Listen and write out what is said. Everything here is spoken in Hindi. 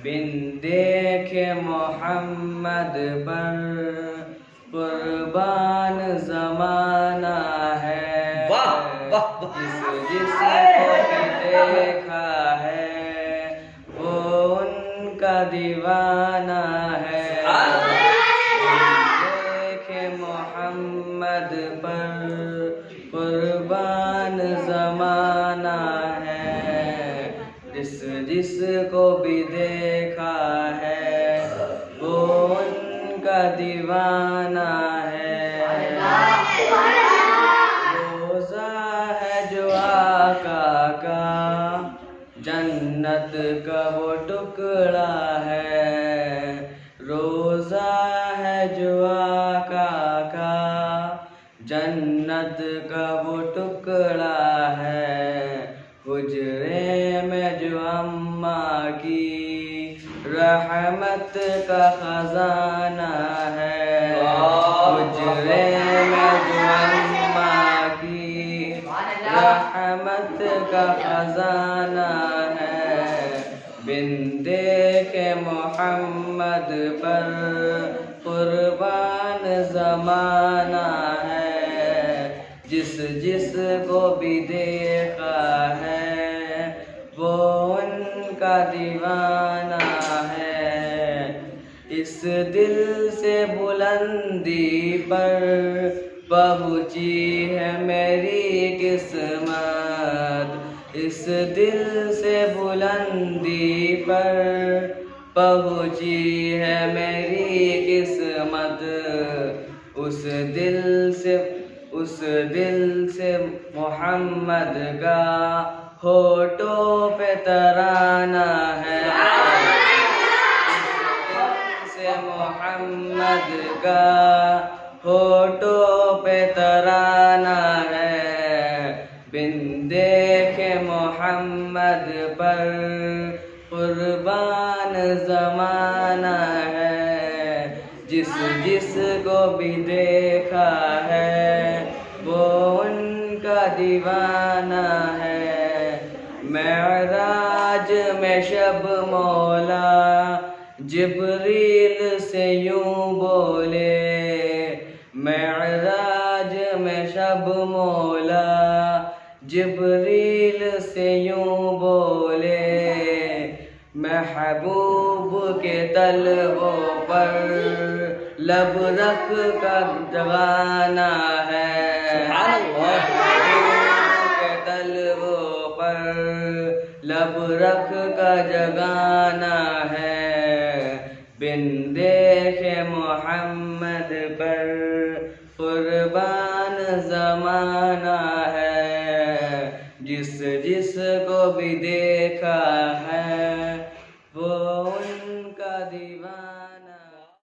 बिन देखे मोहम्मद पर कुर्बान जमाना है। जिसको देखा है वो उनका दीवाना है। देखे मोहम्मद पर कुर्बान जमाना है। जिसको भी देखा है वो उनका दीवाना है। रोज़ा है जो आका का जन्नत का वो टुकड़ा है। रोज़ा है जो आका का जन्नत का वो टुकड़ा है। हुजरे में जो अम्मा की रहमत का खजाना है। हुजरे में जो अम्मा की रहमत का खजाना है। बिन देखे मोहम्मद पर कुर्बान जमाना है। जिसको भी देखा है वो उनका दीवाना है। इस दिल से बुलंदी पर पहुँची है मेरी किस्मत। इस दिल से बुलंदी पर पहुँची है मेरी किस्मत। उस दिल से मोहम्मद का होठों पे तराना है। से मोहम्मद का होठों पे तराना है। बिन देखे मोहम्मद पर कुर्बान जमाना है। जिसको भी देखा है वो उनका दीवाना है। मेराज में शब मौला जिब्रील से यूं बोले। मेराज में शब मौला जिब्रील से यूं बोले। महबूब के तलवों पर लब रख कर जगाना है। महबूब के तलवों पर लब रख कर जगाना है। बिन देखे मोहम्मद पर कुर्बान जमाना है। जिसको भी देखा है वो